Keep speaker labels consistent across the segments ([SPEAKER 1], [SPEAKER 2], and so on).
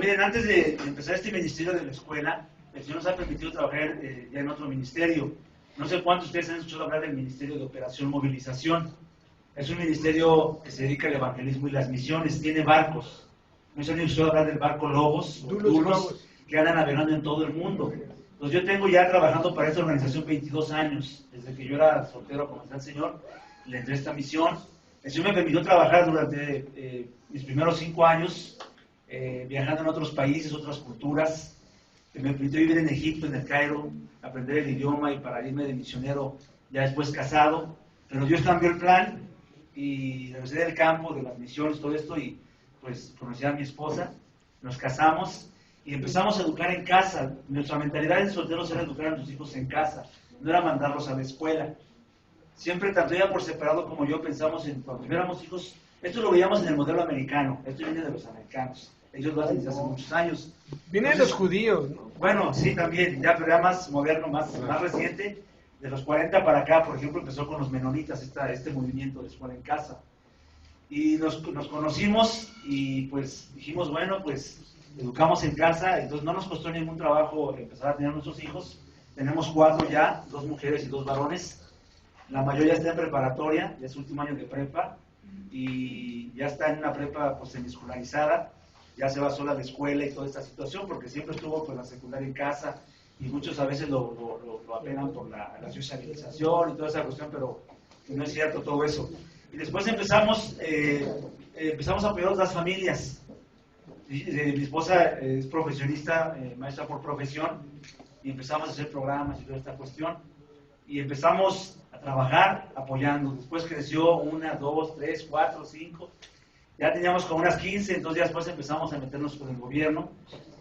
[SPEAKER 1] miren, antes de empezar este ministerio de la escuela, el Señor nos ha permitido trabajar ya en otro ministerio. No sé cuántos de ustedes han escuchado hablar del Ministerio de Operación Movilización. Es un ministerio que se dedica al evangelismo y las misiones, tiene barcos. No sé si han escuchado hablar del barco Lobos, Dulos, que andan navegando en todo el mundo. Entonces yo tengo ya trabajando para esta organización 22 años, desde que yo era soltero, comencé al Señor, le entré a esta misión. El Señor me permitió trabajar durante mis primeros 5 años, viajando en otros países, otras culturas. Me permitió vivir en Egipto, en el Cairo, aprender el idioma y para irme de misionero, ya después casado. Pero Dios cambió el plan y regresé del campo, de las misiones, todo esto, y pues conocí a mi esposa, nos casamos y empezamos a educar en casa. Nuestra mentalidad de solteros era educar a nuestros hijos en casa, no era mandarlos a la escuela. Siempre, tanto ella por separado como yo, pensamos en cuando tuviéramos hijos. Esto lo veíamos en el modelo americano, esto viene de los americanos, ellos lo hacen desde hace muchos años.
[SPEAKER 2] Viene de los judíos, ¿no?
[SPEAKER 1] Bueno, sí, también, ya, pero ya más moderno, más reciente. De los 40 para acá, por ejemplo, empezó con los menonitas este movimiento de escuela en casa. Y nos conocimos y pues dijimos, bueno, pues educamos en casa, entonces no nos costó ningún trabajo empezar a tener nuestros hijos. Tenemos 4 ya, 2 mujeres y 2 varones. La mayoría está en preparatoria, ya es su último año de prepa, y ya está en una prepa pues semiescolarizada, ya se va sola a la escuela y toda esta situación, porque siempre estuvo pues la secundaria en casa, y muchos a veces lo apenan por la socialización y toda esa cuestión, pero no es cierto todo eso. Y después empezamos a apoyar a otras familias. Mi esposa es profesionista, maestra por profesión, y empezamos a hacer programas y toda esta cuestión. Y empezamos a trabajar apoyando. Después creció 1, 2, 3, 4, 5. Ya teníamos como unas 15, entonces ya después empezamos a meternos con el gobierno.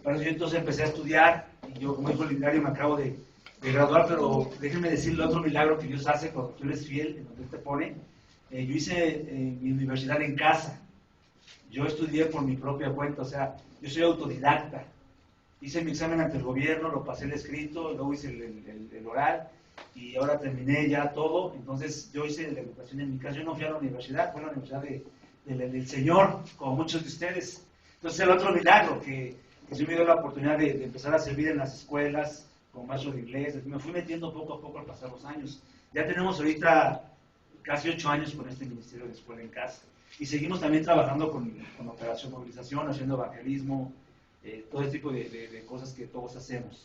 [SPEAKER 1] Para eso yo entonces empecé a estudiar, y yo como hijo librario me acabo de graduar, pero déjenme decirle otro milagro que Dios hace cuando tú eres fiel, en donde Él te pone. Yo hice mi universidad en casa. Yo estudié por mi propia cuenta, o sea, yo soy autodidacta. Hice mi examen ante el gobierno, lo pasé el escrito, luego hice el oral, y ahora terminé ya todo. Entonces yo hice la educación en mi casa. Yo no fui a la universidad, fue a la universidad del Señor, como muchos de ustedes. Entonces el otro milagro, que yo me dio la oportunidad de empezar a servir en las escuelas, como maestro de inglés. Me fui metiendo poco a poco al pasar los años. Ya tenemos ahorita casi 8 años con este ministerio de escuela en casa. Y seguimos también trabajando con Operación Movilización, haciendo evangelismo, todo este tipo de cosas que todos hacemos.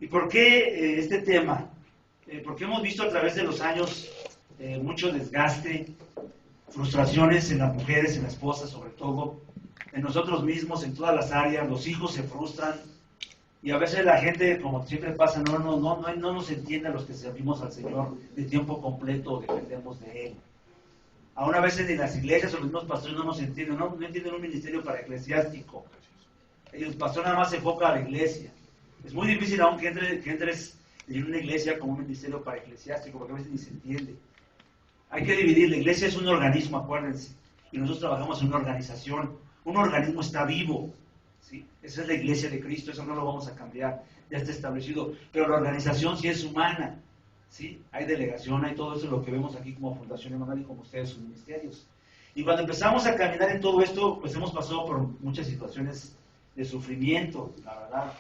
[SPEAKER 1] ¿Y por qué este tema? Porque hemos visto a través de los años mucho desgaste, frustraciones en las mujeres, en la esposa sobre todo, en nosotros mismos, en todas las áreas. Los hijos se frustran y a veces la gente, como siempre pasa, no nos entiende a los que servimos al Señor de tiempo completo, dependemos de Él. Aún a veces en las iglesias o los mismos pastores no nos entienden, no entienden un ministerio para eclesiástico. El pastor nada más se enfoca a la iglesia. Es muy difícil aún que entres en una iglesia como un ministerio para eclesiástico, porque a veces ni se entiende. Hay que dividir, la iglesia es un organismo, acuérdense, y nosotros trabajamos en una organización. Un organismo está vivo, ¿sí? Esa es la iglesia de Cristo, eso no lo vamos a cambiar, ya está establecido. Pero la organización sí es humana, ¿sí? Hay delegación, hay todo eso, lo que vemos aquí como Fundación Emanuel y como ustedes, sus ministerios. Y cuando empezamos a caminar en todo esto, pues hemos pasado por muchas situaciones de sufrimiento, la verdad.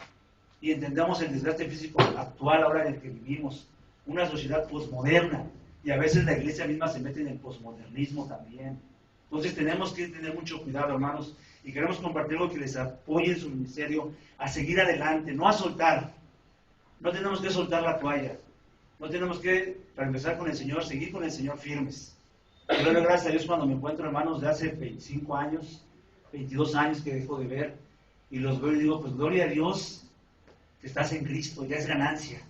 [SPEAKER 1] Y entendemos el desgaste físico actual ahora en el que vivimos, una sociedad posmoderna, y a veces la iglesia misma se mete en el posmodernismo también. Entonces tenemos que tener mucho cuidado, hermanos, y queremos compartir algo que les apoye en su ministerio a seguir adelante, no a soltar. No tenemos que soltar la toalla. No tenemos que, para empezar con el Señor, seguir con el Señor firmes. Yo le doy gracias a Dios cuando me encuentro hermanos de hace 25 años, 22 años que dejo de ver, y los veo y digo, pues gloria a Dios que estás en Cristo, ya es ganancia.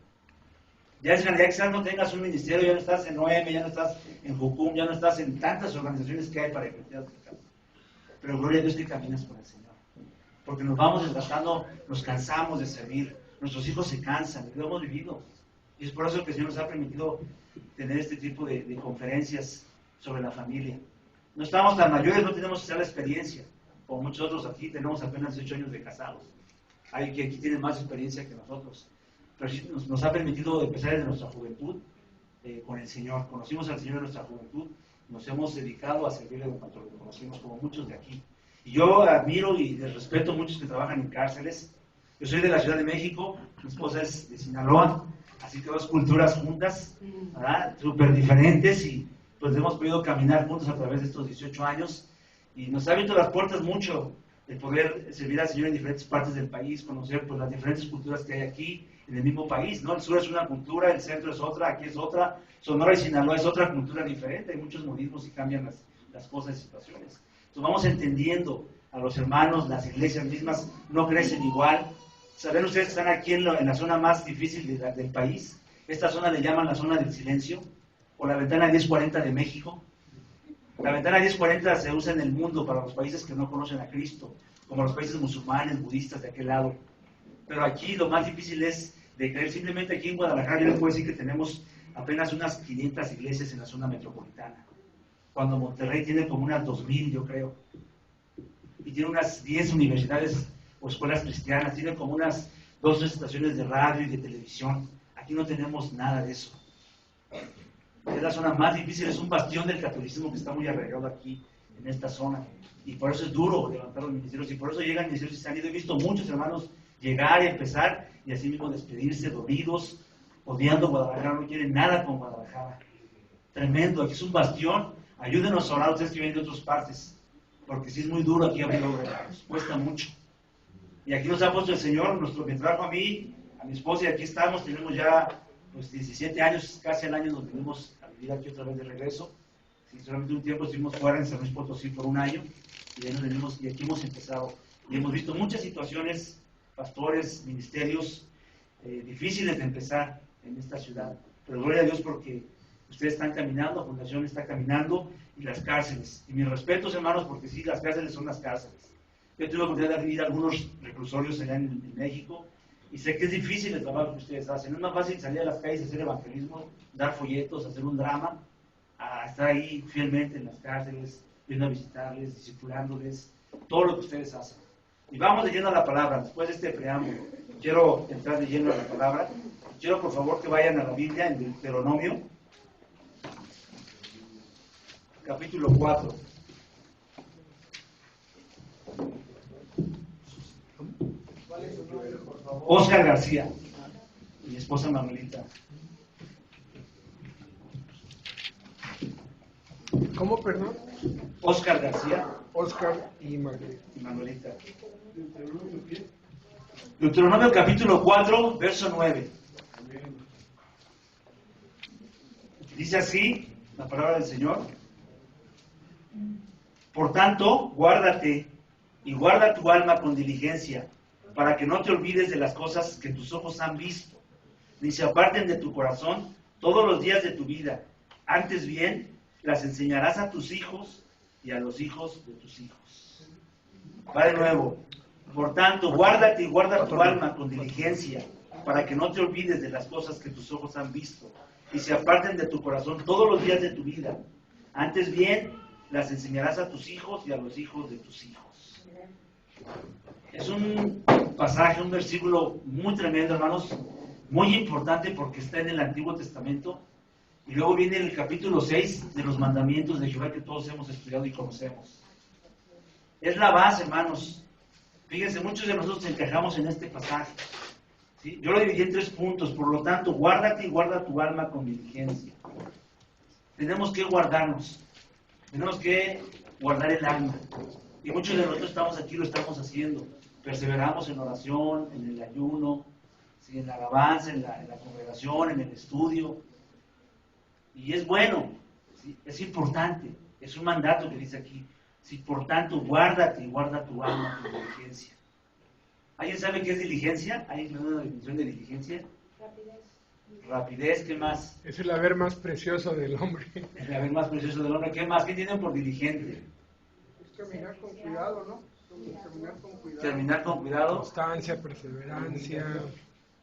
[SPEAKER 1] Ya es ganancia, quizás no tengas un ministerio, ya no estás en OM, ya no estás en Jucum, ya no estás en tantas organizaciones que hay para eclesiásticas. Pero gloria a Dios que caminas con el Señor. Porque nos vamos desgastando, nos cansamos de servir, nuestros hijos se cansan, lo hemos vivido. Y es por eso que el Señor nos ha permitido tener este tipo de conferencias sobre la familia. No estamos tan mayores, no tenemos esa experiencia. Como muchos otros aquí, tenemos apenas 8 años de casados. Hay que aquí tienen más experiencia que nosotros. Pero sí nos ha permitido empezar desde nuestra juventud con el Señor. Conocimos al Señor en nuestra juventud, nos hemos dedicado a servirle en cuanto lo conocimos, como muchos de aquí. Y yo admiro y les respeto a muchos que trabajan en cárceles. Yo soy de la Ciudad de México, mi esposa es de Sinaloa, así que dos culturas juntas, ¿verdad? Súper diferentes, y pues hemos podido caminar juntos a través de estos 18 años, y nos ha abierto las puertas mucho de poder servir al Señor en diferentes partes del país, conocer pues las diferentes culturas que hay aquí en el mismo país, ¿no? El sur es una cultura, el centro es otra, aquí es otra, Sonora y Sinaloa es otra cultura diferente, hay muchos modismos y cambian las cosas y situaciones. Entonces vamos entendiendo a los hermanos, las iglesias mismas no crecen igual. ¿Saben ustedes que están aquí en la zona más difícil del país? Esta zona le llaman la zona del silencio, o la ventana 1040 de México. La ventana 1040 se usa en el mundo para los países que no conocen a Cristo, como los países musulmanes, budistas de aquel lado. Pero aquí lo más difícil es de creer. Simplemente aquí en Guadalajara yo les puedo decir que tenemos apenas unas 500 iglesias en la zona metropolitana, cuando Monterrey tiene como unas 2000, yo creo, y tiene unas 10 universidades o escuelas cristianas, tiene como unas 2 estaciones de radio y de televisión. Aquí no tenemos nada de eso. Es la zona más difícil, es un bastión del catolicismo que está muy arraigado aquí, en esta zona, y por eso es duro levantar los ministerios, y por eso llegan ministerios y se han ido. He visto muchos hermanos llegar y empezar, y así mismo despedirse, dolidos, odiando Guadalajara, no quieren nada con Guadalajara. Tremendo, aquí es un bastión. Ayúdenos a orar ustedes que vienen de otras partes, porque sí es muy duro aquí abrir obreros, cuesta mucho. Y aquí nos ha puesto el Señor, me trajo a mí, a mi esposa, y aquí estamos, tenemos ya pues 17 años, casi al año nos venimos a vivir aquí otra vez de regreso. Sí, solamente un tiempo estuvimos fuera en San Luis Potosí por un año, y ya nos venimos, y aquí hemos empezado. Y hemos visto muchas situaciones, pastores, ministerios, difíciles de empezar en esta ciudad. Pero gloria a Dios porque ustedes están caminando, la fundación está caminando, y las cárceles. Y mis respetos, hermanos, porque sí, las cárceles son las cárceles. Yo tuve la oportunidad de ir a algunos reclusorios allá en México, y sé que es difícil el trabajo que ustedes hacen. No es más fácil salir a las calles, hacer evangelismo, dar folletos, hacer un drama, a estar ahí fielmente en las cárceles, yendo a visitarles, discipulándoles, todo lo que ustedes hacen. Y vamos de lleno a la palabra. Después de este preámbulo, quiero entrar de lleno a la palabra. Quiero, por favor, que vayan a la Biblia, en Deuteronomio, capítulo 4.
[SPEAKER 3] ¿Cuál es su nombre, por favor?
[SPEAKER 1] Oscar García, mi esposa Manuelita.
[SPEAKER 2] ¿Cómo, perdón?
[SPEAKER 1] Oscar García
[SPEAKER 2] Oscar y Margarita.
[SPEAKER 1] y Manuelita.
[SPEAKER 3] ¿Deuteronomio qué?
[SPEAKER 1] Deuteronomio capítulo 4, verso 9. Dice así la palabra del Señor: por tanto, guárdate y guarda tu alma con diligencia, para que no te olvides de las cosas que tus ojos han visto, ni se aparten de tu corazón todos los días de tu vida. Antes bien, las enseñarás a tus hijos y a los hijos de tus hijos. Va de nuevo. Por tanto, guárdate y guarda tu alma con diligencia, para que no te olvides de las cosas que tus ojos han visto, y se aparten de tu corazón todos los días de tu vida. Antes bien, las enseñarás a tus hijos y a los hijos de tus hijos. Es un pasaje, un versículo muy tremendo, hermanos, muy importante porque está en el Antiguo Testamento, y luego viene el capítulo 6 de los mandamientos de Jehová que todos hemos estudiado y conocemos. Es la base, hermanos. Fíjense, muchos de nosotros encajamos en este pasaje, ¿sí? Yo lo dividí en 3 puntos. Por lo tanto, guárdate y guarda tu alma con diligencia. Tenemos que guardarnos, tenemos que guardar el alma. Y muchos de nosotros estamos aquí, lo estamos haciendo. Perseveramos en oración, en el ayuno, ¿sí? En la alabanza, en la congregación, en el estudio. Y es bueno, ¿sí? Es importante, es un mandato que dice aquí. Sí, por tanto, guárdate y guarda tu alma con diligencia. ¿Alguien sabe qué es diligencia? ¿Hay una definición de diligencia? Rapidez, ¿qué más?
[SPEAKER 2] Es el haber más precioso del hombre.
[SPEAKER 1] El haber más precioso del hombre. ¿Qué más? ¿Qué tienen por diligente?
[SPEAKER 3] Es caminar con cuidado, ¿no? Caminar con cuidado.
[SPEAKER 1] Terminar con cuidado.
[SPEAKER 2] Constancia, perseverancia,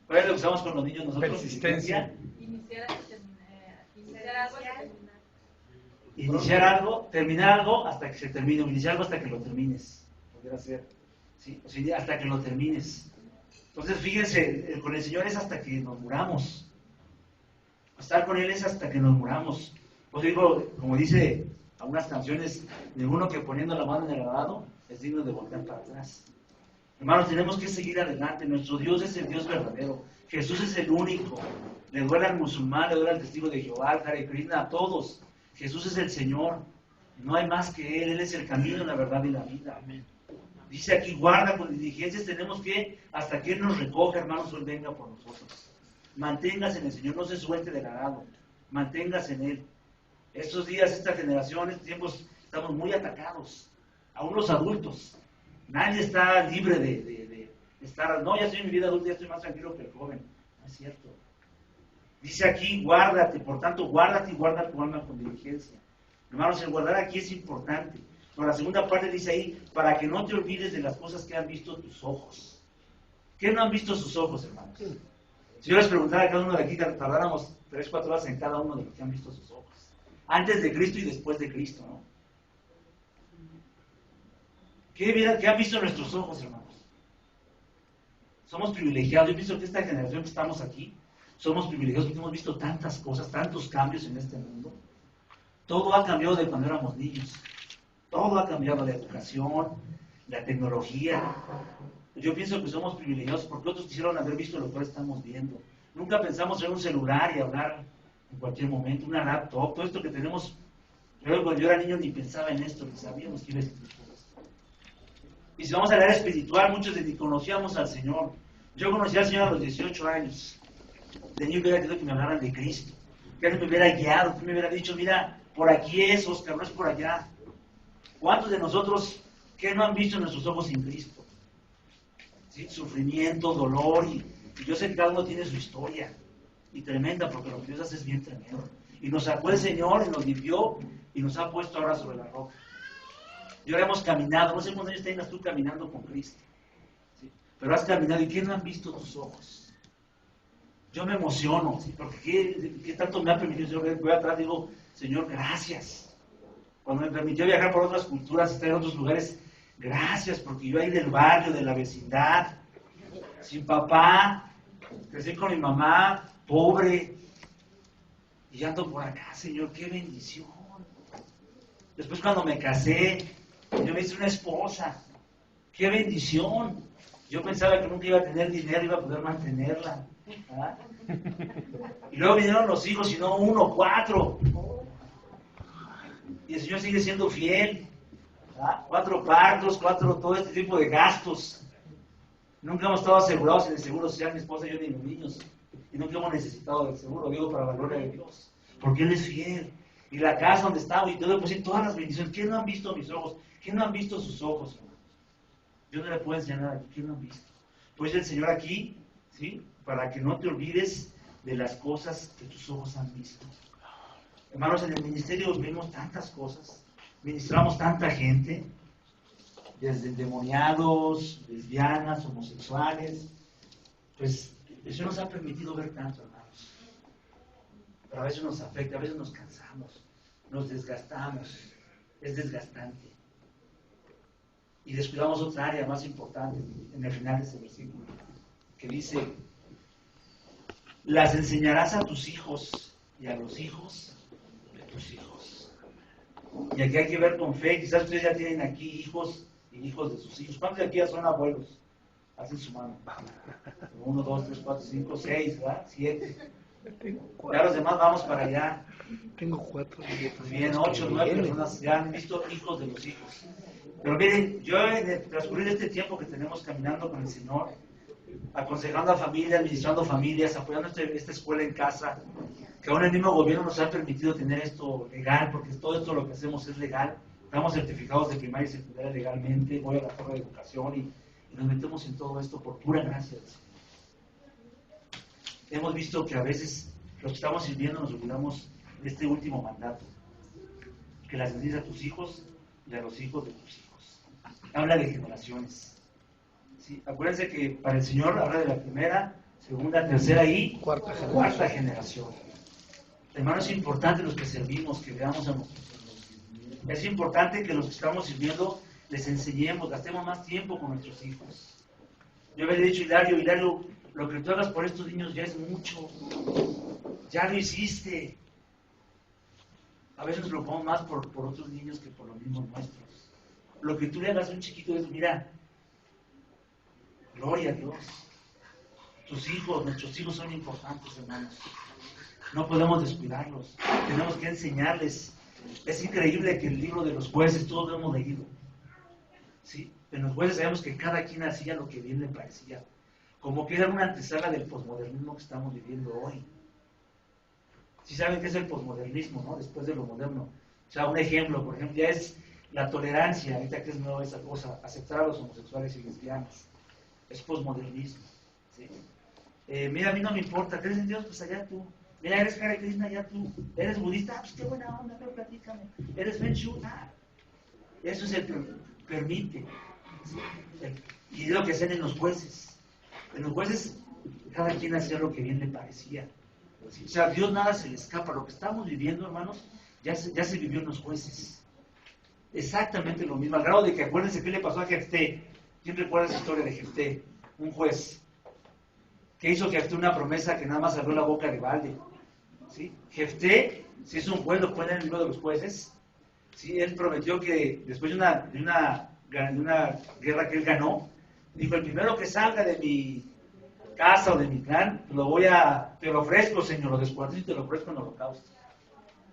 [SPEAKER 1] ¿Cuál es lo que usamos con los niños nosotros?
[SPEAKER 2] persistencia.
[SPEAKER 4] Iniciar algo y terminar.
[SPEAKER 1] Iniciar algo, terminar algo hasta que se termine. Iniciar algo hasta que lo termines. Podría ser. ¿Sí? O sea, hasta que lo termines. Entonces, fíjense, con el Señor es hasta que nos muramos. Estar con Él es hasta que nos muramos. Pues digo, como dice algunas canciones, ninguno que poniendo la mano en el arado es digno de volver para atrás. Hermanos, tenemos que seguir adelante. Nuestro Dios es el Dios verdadero. Jesús es el único. Le duele al musulmán, le duele al testigo de Jehová, al Hare Krishna, a todos. Jesús es el Señor. No hay más que Él. Él es el camino, la verdad y la vida. Amén. Dice aquí, guarda con diligencias. Tenemos que, hasta que Él nos recoja, hermanos, Él venga por nosotros. Manténgase en el Señor, no se suelte del arado. Manténgase en Él. Estos días, esta generación, estos tiempos, estamos muy atacados. Aún los adultos. Nadie está libre de estar, no, ya estoy en mi vida adulta, ya estoy más tranquilo que el joven. No es cierto. Dice aquí, guárdate, por tanto, guárdate y guarda tu alma con diligencia. Hermanos, el guardar aquí es importante. Pero la segunda parte dice ahí, para que no te olvides de las cosas que han visto tus ojos. ¿Qué no han visto sus ojos, hermanos? Si yo les preguntara a cada uno de aquí, tardáramos 3-4 horas en cada uno de los que han visto sus ojos. Antes de Cristo y después de Cristo, ¿no? ¿Qué han visto nuestros ojos, hermanos? Somos privilegiados. Yo pienso que esta generación que estamos aquí, somos privilegiados porque hemos visto tantas cosas, tantos cambios en este mundo. Todo ha cambiado de cuando éramos niños. Todo ha cambiado, la educación, la tecnología. Yo pienso que somos privilegiados porque otros quisieron haber visto lo que ahora estamos viendo. Nunca pensamos en un celular y hablar en cualquier momento, una laptop, todo esto que tenemos. Yo cuando yo era niño ni pensaba en esto, ni sabíamos que iba a existir todo esto. Y si vamos a hablar espiritual, muchos de ni conocíamos al Señor. Yo conocí al Señor a los 18 años. De niño hubiera querido que me hablaran de Cristo. Que Él me hubiera guiado, que me hubiera dicho, mira, por aquí es, Oscar, no es por allá. ¿Cuántos de nosotros que no han visto nuestros ojos en Cristo? ¿Sí? Sufrimiento, dolor, y yo sé que cada uno tiene su historia. Y tremenda, porque lo que Dios hace es bien tremendo. Y nos sacó el Señor y nos limpió y nos ha puesto ahora sobre la roca. Y ahora hemos caminado, no sé cuántos años tengas tú caminando con Cristo, ¿sí? Pero has caminado, ¿y qué no han visto tus ojos? Yo me emociono, ¿sí? Porque ¿qué tanto me ha permitido? Yo voy atrás y digo, Señor, gracias. Cuando me permitió viajar por otras culturas, estar en otros lugares, gracias, porque yo ahí del barrio, de la vecindad, sin papá, crecí con mi mamá, pobre, y ando por acá, Señor, qué bendición. Después cuando me casé, yo me hice una esposa, qué bendición. Yo pensaba que nunca iba a tener dinero, iba a poder mantenerla. ¿Ah? Y luego vinieron los hijos, y no 1, 4. Y el Señor sigue siendo fiel. ¿Ah? 4 partos, 4, todo este tipo de gastos. Nunca hemos estado asegurados en el seguro social, mi esposa y yo, ni los niños. Y nunca hemos necesitado del seguro, digo, para la gloria de Dios. Porque Él es fiel. Y la casa donde estamos, y todo, pues y todas las bendiciones. ¿Quién no han visto mis ojos? ¿Quién no han visto sus ojos, hermanos? Yo no le puedo enseñar aquí. ¿Quién no han visto? Pues el Señor aquí, ¿sí? Para que no te olvides de las cosas que tus ojos han visto. Hermanos, en el ministerio vimos tantas cosas. Ministramos tanta gente. Desde endemoniados, lesbianas, homosexuales. Pues eso nos ha permitido ver tanto, hermanos. Pero a veces nos afecta, a veces nos cansamos, nos desgastamos, es desgastante. Y descuidamos otra área más importante en el final de ese versículo, que dice, las enseñarás a tus hijos y a los hijos de tus hijos. Y aquí hay que ver con fe, quizás ustedes ya tienen aquí hijos y hijos de sus hijos. ¿Cuántos de aquí ya son abuelos? Hacen su mano. 1, 2, 3, 4, 5, 6, ¿verdad? 7. Ya los demás vamos para allá.
[SPEAKER 2] Tengo 4 nietos.
[SPEAKER 1] Bien, 8, 9 personas ya han visto hijos de los hijos. Pero miren, yo en el transcurrir de este tiempo que tenemos caminando con el Señor, aconsejando a familias, administrando familias, apoyando esta escuela en casa, que aún el mismo gobierno nos ha permitido tener esto legal, porque todo esto lo que hacemos es legal. Estamos certificados de primaria y secundaria legalmente, voy a la Torre de Educación y nos metemos en todo esto por pura gracia del Señor. Hemos visto que a veces los que estamos sirviendo nos olvidamos de este último mandato, que las enseñes a tus hijos y a los hijos de tus hijos. Habla de generaciones. ¿Sí? Acuérdense que para el Señor habla de la primera, segunda, tercera y cuarta generación. Hermanos, es importante los que servimos, que veamos a nuestros hijos. Es importante que los que estamos sirviendo les enseñemos, gastemos más tiempo con nuestros hijos. Yo había dicho, Hilario, lo que tú hagas por estos niños ya es mucho. Ya lo hiciste. A veces nos preocupamos más por otros niños que por los mismos nuestros. Lo que tú le hagas a un chiquito es, mira, gloria a Dios. Tus hijos, nuestros hijos son importantes, hermanos. No podemos descuidarlos. Tenemos que enseñarles. Es increíble que el libro de los jueces, todos lo hemos leído. ¿Sí? En los jueces sabemos que cada quien hacía lo que bien le parecía. Como que era una antesala del posmodernismo que estamos viviendo hoy. Si saben qué es el posmodernismo, ¿no? Después de lo moderno. O sea, un ejemplo, por ejemplo, ya es la tolerancia, ahorita que es nueva esa cosa, aceptar a los homosexuales y lesbianas. Es posmodernismo. ¿Sí? Mira, a mí no me importa, ¿crees en Dios? Pues allá tú. Mira, eres Hare Krishna, allá tú. Eres budista, pues qué buena onda, pero platícame. Eres Feng Shui, eso es el que permite. ¿Sí? Y es lo que hacen en los jueces. En los jueces, cada quien hacía lo que bien le parecía. ¿Sí? O sea, a Dios nada se le escapa. Lo que estamos viviendo, hermanos, ya se vivió en los jueces. Exactamente lo mismo. Al grado de que acuérdense qué le pasó a Jefté. ¿Quién recuerda esa historia de Jefté? Un juez que hizo Jefté una promesa que nada más abrió la boca de balde. ¿Sí? Jefté, si es un juez, lo pone en el libro de los jueces. ¿Sí? Él prometió que después de una guerra que él ganó, dijo, el primero que salga de mi casa o de mi clan, te lo ofrezco, Señor, lo descuartizo y te lo ofrezco en holocausto.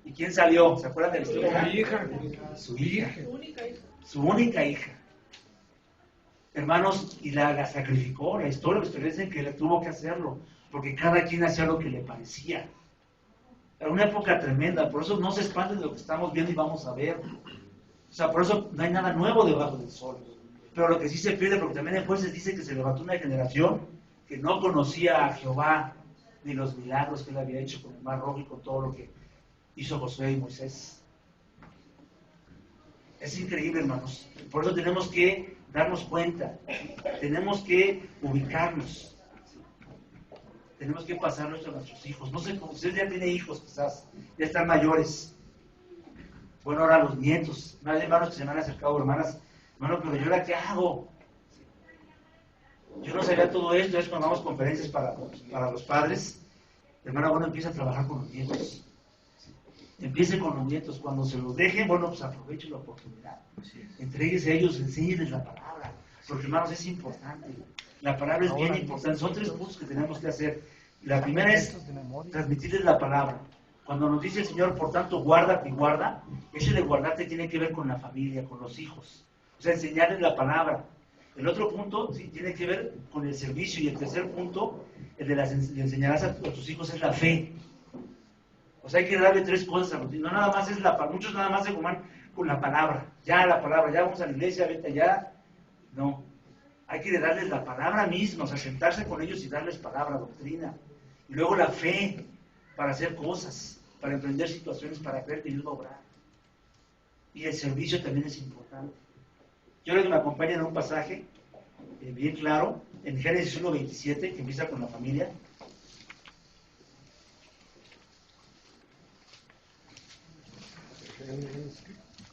[SPEAKER 1] ¿Y quién salió? ¿Se acuerdan de la historia?
[SPEAKER 3] Su hija.
[SPEAKER 1] Su hija.
[SPEAKER 4] Su única hija.
[SPEAKER 1] Su única hija. Hermanos, y la sacrificó. La historia dice que le tuvo que hacerlo, porque cada quien hacía lo que le parecía. Era una época tremenda, por eso no se expande de lo que estamos viendo y vamos a ver. O sea, por eso no hay nada nuevo debajo del sol. Pero lo que sí se pierde, porque también en Jueces dice que se levantó una generación que no conocía a Jehová, ni los milagros que él había hecho con el Mar Rojo y con todo lo que hizo Josué y Moisés. Es increíble, hermanos. Por eso tenemos que darnos cuenta, tenemos que ubicarnos, tenemos que pasarlo a nuestros hijos. No sé, usted ya tiene hijos quizás, ya están mayores. Bueno, ahora los nietos, hay hermanos que se me han acercado, hermanas, hermano, pero yo ahora qué hago. Yo no sabía todo esto, es cuando damos conferencias para los padres. Hermano, bueno, empieza a trabajar con los nietos. Empiece con los nietos, cuando se los dejen, bueno, pues aproveche la oportunidad. Entréguese a ellos, enséñenles la palabra. Porque, hermanos, es importante. La palabra es bien importante. Son 3 puntos que tenemos que hacer. La primera es transmitirles la palabra. Cuando nos dice el Señor, por tanto, guárdate y guarda, ese de guardarte tiene que ver con la familia, con los hijos. O sea, enseñarles la palabra. El otro punto, sí, tiene que ver con el servicio. Y el tercer punto, el de le enseñarás a tus hijos, es la fe. O sea, hay que darle 3 cosas a los niños. No nada más es muchos nada más se coman con la palabra. Ya la palabra, ya vamos a la iglesia, vete allá. No. Hay que darles la palabra misma, o sea, sentarse con ellos y darles palabra, doctrina. Y luego la fe para hacer cosas, para emprender situaciones, para creer que Dios va a obrar. Y el servicio también es importante. Yo creo que me acompañan en un pasaje bien claro, en Génesis 1:27, que empieza con la familia.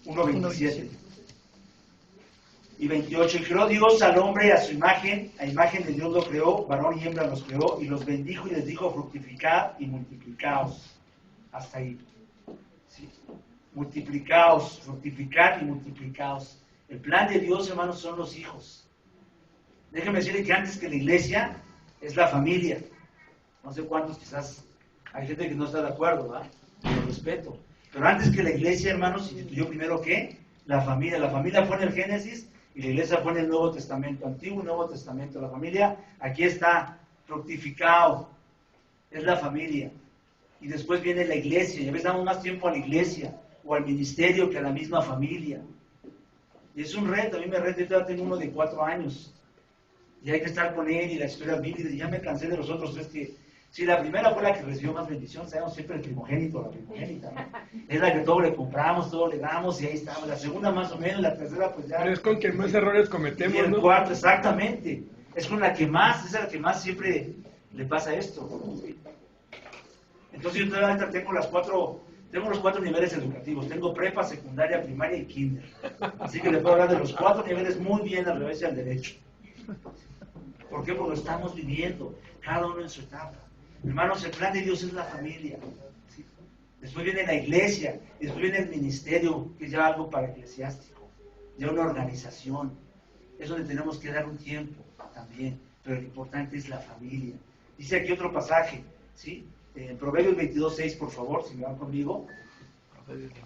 [SPEAKER 1] Uno 27 y 28. Y creó Dios al hombre a su imagen, a imagen de Dios lo creó, varón y hembra los creó, y los bendijo y les dijo, fructificad y multiplicaos. Hasta ahí. ¿Sí? Multiplicaos, fructificad y multiplicaos. El plan de Dios, hermanos, son los hijos. Déjenme decirle que antes que la iglesia es la familia. No sé cuántos, quizás hay gente que no está de acuerdo, ¿verdad? Lo respeto. Pero antes que la iglesia, hermanos, instituyó primero ¿qué? La familia. La familia fue en el Génesis y la iglesia fue en el Nuevo Testamento, Antiguo y Nuevo Testamento. La familia, aquí está, fructificado, es la familia. Y después viene la iglesia, y a veces damos más tiempo a la iglesia o al ministerio que a la misma familia. Y es un reto, a mí me reto, yo tengo uno de 4 años. Y hay que estar con él y la historia bíblica, y ya me cansé de los otros 3 que... Sí, la primera fue la que recibió más bendición, sabemos siempre el primogénito, la primogénita, ¿no? Es la que todo le compramos, todo le damos y ahí estamos. La segunda más o menos, la tercera pues ya...
[SPEAKER 3] Pero es con quien más errores
[SPEAKER 1] Y
[SPEAKER 3] cometemos,
[SPEAKER 1] el
[SPEAKER 3] ¿no?
[SPEAKER 1] cuarto, exactamente. Es con la que más, es a la que más siempre le pasa esto. Entonces yo todavía tengo los 4 niveles educativos. Tengo prepa, secundaria, primaria y kinder. Así que le puedo hablar de los 4 niveles muy bien al revés y al derecho. ¿Por qué? Porque lo estamos viviendo, cada uno en su etapa. Hermanos, el plan de Dios es la familia. ¿Sí? Después viene la iglesia, y después viene el ministerio, que es ya algo para eclesiástico. ya una organización. Es donde tenemos que dar un tiempo también, pero lo importante es la familia. Dice aquí otro pasaje, ¿sí? En Proverbios 22:6, por favor, si me van conmigo.
[SPEAKER 2] Proverbios 22:6.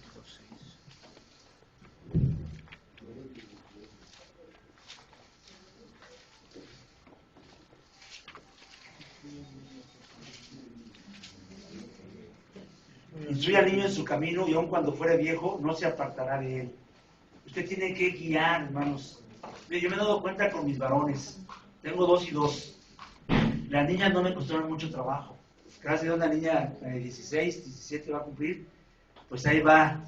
[SPEAKER 1] Instruye al niño en su camino y aun cuando fuere viejo no se apartará de él. Usted tiene que guiar, hermanos. Mire, yo me he dado cuenta con mis varones. Tengo 2 y 2. Las niñas no me costaron mucho trabajo. Gracias a Dios, una niña de 16, 17 va a cumplir. Pues ahí va.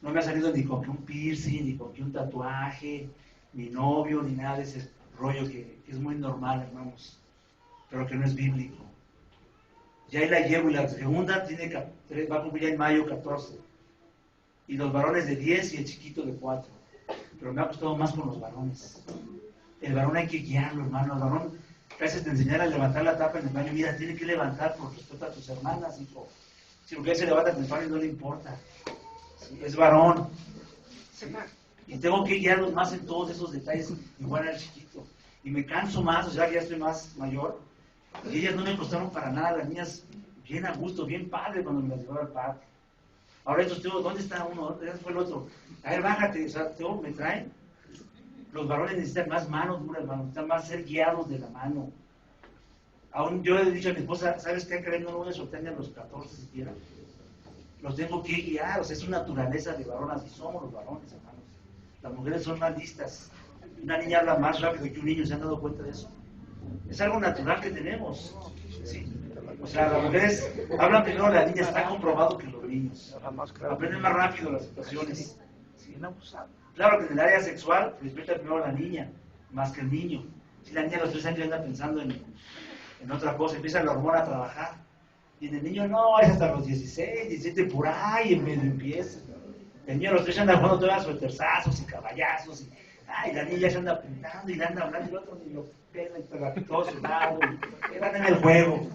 [SPEAKER 1] No me ha salido ni con que un piercing, ni con que un tatuaje, ni novio, ni nada de ese rollo que es muy normal, hermanos. Pero que no es bíblico. Ya ahí la llevo y la segunda va a cumplir ya en mayo 14. Y los varones de 10 y el chiquito de 4. Pero me ha costado más con los varones. El varón hay que guiarlo, hermano. El varón, gracias te enseñar a levantar la tapa en el baño. Mira, tiene que levantar por respeto a tus hermanas, hijo. Si porque él se levanta temprano y no le importa. Sí, es varón. Sí. Y tengo que guiarlos más en todos esos detalles, igual al chiquito. Y me canso más, o sea, que ya estoy más mayor. Y ellas no me costaron para nada, las niñas bien a gusto, bien padre cuando me las llevaba al parque. Ahora estos tengo, ¿dónde está uno? ¿Dónde fue el otro? A ver, bájate, o sea, me traen. Los varones necesitan más manos duras, hermano, necesitan más ser guiados de la mano. Aún yo he dicho a mi esposa, ¿sabes qué? Que no lo voy a soltar ni a los 14 siquiera. Los tengo que guiar, o sea, es una naturaleza de varón, así somos los varones, hermanos. Las mujeres son más listas. Una niña habla más rápido que un niño, ¿se han dado cuenta de eso? Es algo natural que tenemos. ¿Sí? O sea, las mujeres hablan primero, la niña está comprobado que los niños aprenden más rápido las situaciones. ¿Sí? Claro que en el área sexual respeta primero a la niña, más que el niño. Si la niña a los 3 años anda pensando en otra cosa, empieza la hormona a trabajar. Y en el niño no, es hasta los 16, 17, por ahí en medio empieza. El niño a los 3 anda jugando todas suelterzazos y caballazos. Y la niña se anda pintando y le anda hablando y el otro ni lo pela y pega todo su lado. Y van en el juego.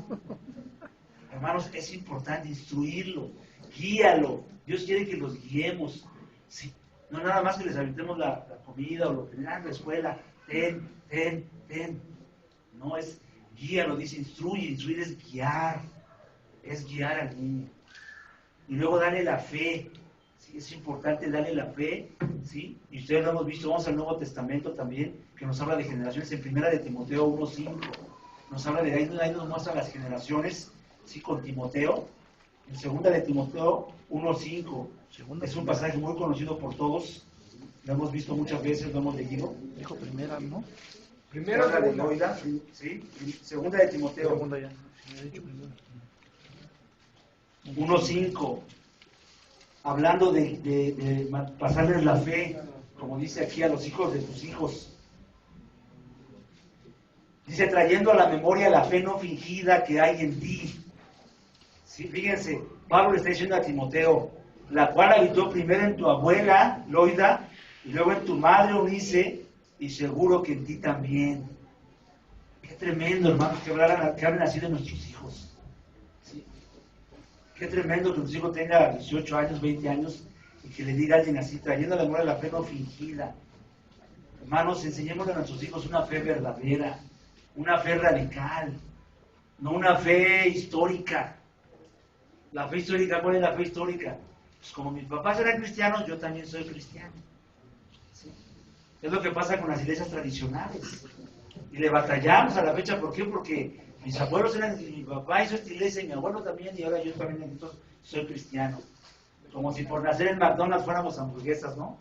[SPEAKER 1] Hermanos, es importante instruirlo, guíalo. Dios quiere que los guiemos. Sí. No nada más que les aventemos la comida o lo que le dan en la escuela. Ten. No, es guíalo, dice instruir es guiar. Es guiar al niño. Y luego darle la fe. ¿Sí? Es importante darle la fe. ¿Sí? Y ustedes lo hemos visto, vamos al Nuevo Testamento también, que nos habla de generaciones. En 1 de Timoteo 1:5 nos habla de ahí nos muestra las generaciones, ¿sí? Con Timoteo. En 2 de Timoteo 1:5 es un pasaje muy conocido por todos. Lo hemos visto muchas veces, lo hemos leído.
[SPEAKER 2] Dijo primera, ¿no?
[SPEAKER 3] Primero
[SPEAKER 1] de
[SPEAKER 3] segunda.
[SPEAKER 1] Loida, ¿sí? 2 de Timoteo
[SPEAKER 2] Segunda ya. Sí, he dicho primero.
[SPEAKER 1] 1:5, hablando de pasarles la fe, como dice aquí, a los hijos de tus hijos. Dice, trayendo a la memoria la fe no fingida que hay en ti. Sí, fíjense, Pablo le está diciendo a Timoteo, la cual habitó primero en tu abuela, Loida, y luego en tu madre, Eunice, y seguro que en ti también. Qué tremendo, hermanos, que hablen así de nuestros hijos. ¿Sí? Qué tremendo que nuestro hijo tenga 18 años, 20 años, y que le diga a alguien así, trayendo a la memoria la fe no fingida. Hermanos, enseñémosle a nuestros hijos una fe verdadera, una fe radical, no una fe histórica. La fe histórica, ¿cuál es la fe histórica? Pues como mis papás eran cristianos, yo también soy cristiano. ¿Sí? Es lo que pasa con las iglesias tradicionales. Y le batallamos a la fecha, ¿por qué? Porque mis abuelos eran, mi papá hizo esta iglesia, y mi abuelo también, y ahora yo también, entonces soy cristiano. Como si por nacer en McDonald's fuéramos hamburguesas, ¿no?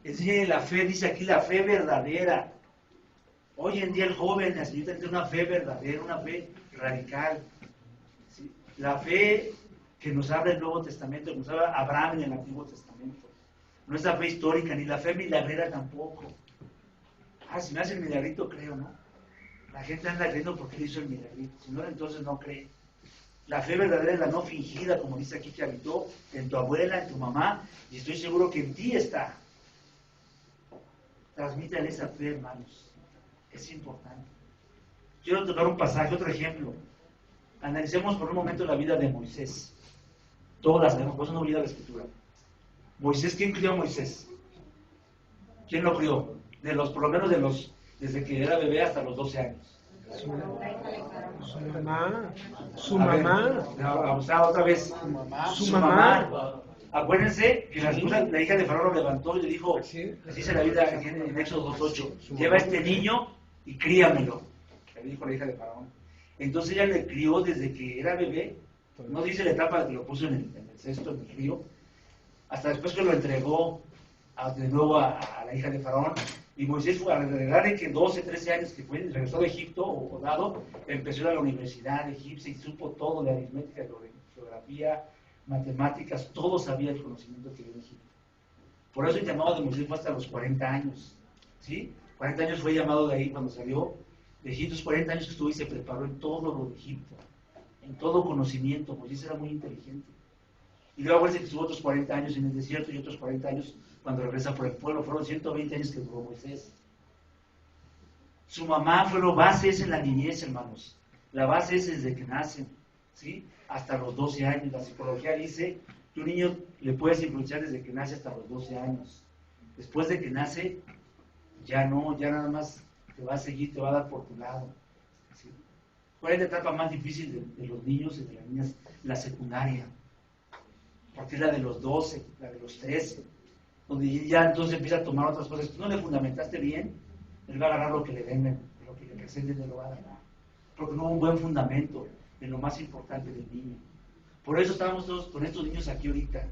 [SPEAKER 1] Es la fe, dice aquí, la fe verdadera. Hoy en día el joven necesita tener una fe verdadera, una fe radical. ¿Sí? La fe que nos habla el Nuevo Testamento, que nos habla Abraham en el Antiguo Testamento. No es la fe histórica, ni la fe milagrera tampoco. Si me hace el milagrito, creo, ¿no? La gente anda creyendo porque le hizo el milagrito. Si no, entonces no cree. La fe verdadera es la no fingida, como dice aquí, que habitó en tu abuela, en tu mamá, y estoy seguro que en ti está. Transmítale esa fe, hermanos. Es importante. Quiero tocar un pasaje, otro ejemplo. Analicemos por un momento la vida de Moisés. Todos la sabemos, por eso no olvida la escritura. Moisés, ¿quién crió a Moisés? ¿Quién lo crió? Por lo menos desde que era bebé hasta los 12 años.
[SPEAKER 3] Su mamá. Su
[SPEAKER 1] A ver,
[SPEAKER 3] mamá.
[SPEAKER 1] o sea, otra vez.
[SPEAKER 3] Su mamá.
[SPEAKER 1] Acuérdense que la hija de Faraón lo levantó y le dijo,
[SPEAKER 3] Sí.
[SPEAKER 1] así se la vida en Éxodo 2:8, lleva a este niño y críamelo, le dijo la hija de Faraón. Entonces ella le crió desde que era bebé, no dice la etapa que lo puso en el cesto, en el río, hasta después que lo entregó de nuevo a la hija de Faraón. Y Moisés fue a la edad de que 12, 13 años que fue, regresó de Egipto o dado, empezó a ir a la universidad egipcia y supo todo de aritmética, de geografía, matemáticas, todo sabía el conocimiento que había en Egipto. Por eso el llamado de Moisés fue hasta los 40 años. ¿Sí? 40 años fue llamado de ahí cuando salió de Egipto, 40 años que estuvo y se preparó en todo lo de Egipto, en todo conocimiento. Moisés era muy inteligente. Y luego que estuvo otros 40 años en el desierto y otros 40 años cuando regresa por el pueblo. Fueron 120 años que duró Moisés. Su mamá fue la base en la niñez, hermanos. La base es desde que nacen, ¿sí? Hasta los 12 años. La psicología dice que un niño le puedes influenciar desde que nace hasta los 12 años. Después de que nace, ya no, ya nada más te va a seguir, te va a dar por tu lado, ¿sí? ¿Cuál es la etapa más difícil de los niños y de las niñas? La secundaria. Porque es la de los 12, la de los 13, donde ya entonces empieza a tomar otras cosas. Tú no le fundamentaste bien, él va a agarrar lo que le vengan, lo que le presenten, le lo va a agarrar. Porque no hubo un buen fundamento en lo más importante del niño. Por eso estamos todos con estos niños aquí ahorita,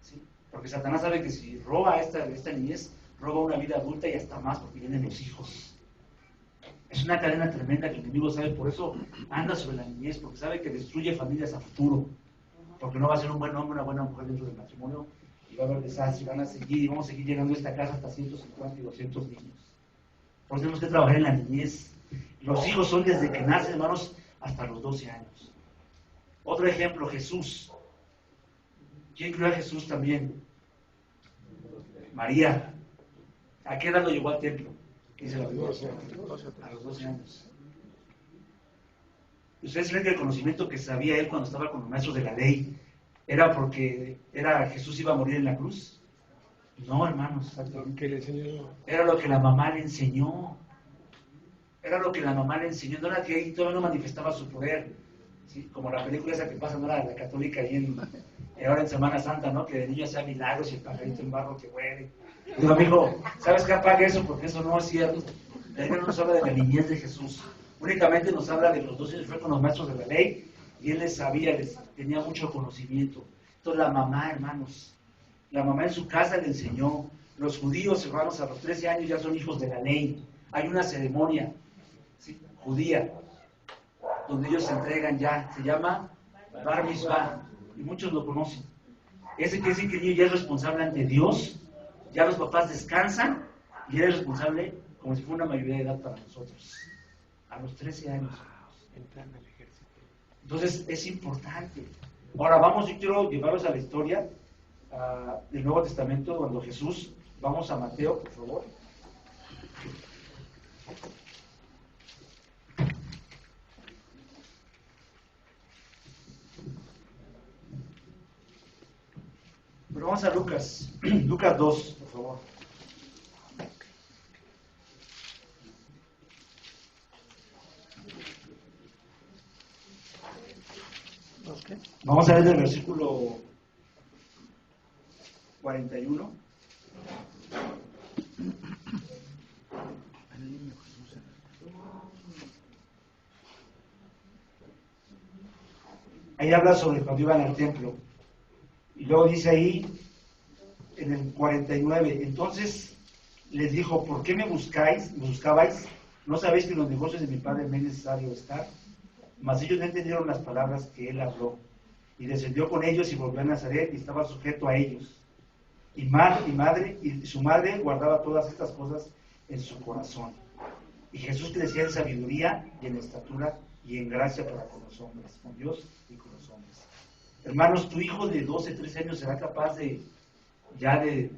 [SPEAKER 1] ¿sí? Porque Satanás sabe que si roba esta niñez, roba una vida adulta y hasta más, porque vienen los hijos. Es una cadena tremenda que el enemigo sabe, por eso anda sobre la niñez, porque sabe que destruye familias a futuro. Porque no va a ser un buen hombre, una buena mujer dentro del matrimonio, y va a haber desastre, y vamos a seguir llegando a esta casa hasta 150 y 200 niños. Por eso tenemos que trabajar en la niñez. Los hijos son desde que nacen, hermanos, hasta los 12 años. Otro ejemplo, Jesús. ¿Quién crió a Jesús también? María. ¿A qué edad lo llevó al templo? Dice la Biblia. A los 12 años. ¿Ustedes creen que el conocimiento que sabía él cuando estaba con los maestros de la ley era porque Jesús iba a morir en la cruz? No, hermanos.
[SPEAKER 3] Que le enseñó.
[SPEAKER 1] Era lo que la mamá le enseñó. Era lo que la mamá le enseñó. No era que ahí todavía no manifestaba su poder. ¿Sí? Como la película esa que pasa, ¿no? La católica ahí ahora en Semana Santa, ¿no? Que de niño hacía milagros y el pajarito en barro que huele. Digo, amigo, ¿sabes qué? Apaga eso porque eso no es cierto. La Biblia no nos habla de la niñez de Jesús. Únicamente nos habla de los 12 años, fue con los maestros de la ley y él les sabía, tenía mucho conocimiento. Entonces la mamá, hermanos, la mamá en su casa le enseñó. Los judíos, hermanos, a los 13 años ya son hijos de la ley. Hay una ceremonia, ¿sí?, judía, donde ellos se entregan ya, se llama Bar Mitzvah, y muchos lo conocen. Ese quiere decir que el niño ya es responsable ante Dios, ya los papás descansan y él es responsable como si fuera una mayoría de edad para nosotros. A los 13 años.
[SPEAKER 3] Entran al ejército.
[SPEAKER 1] Entonces es importante. Ahora yo quiero llevaros a la historia del Nuevo Testamento cuando Jesús, vamos a Mateo, por favor. Pero vamos a Lucas, Lucas 2, por favor.
[SPEAKER 2] Okay.
[SPEAKER 1] Vamos a ver del versículo 41.
[SPEAKER 2] El niño Jesús.
[SPEAKER 1] Ahí habla sobre cuando iban al templo. Y luego dice ahí, en el 49, entonces les dijo, ¿por qué me buscabais? ¿No sabéis que en los negocios de mi padre me es necesario estar? Mas ellos no entendieron las palabras que él habló. Y descendió con ellos y volvió a Nazaret y estaba sujeto a ellos. Y su madre guardaba todas estas cosas en su corazón. Y Jesús crecía en sabiduría y en estatura y en gracia para con los hombres, con Dios y con los hombres. Hermanos, ¿tu hijo de 12, 13 años será capaz de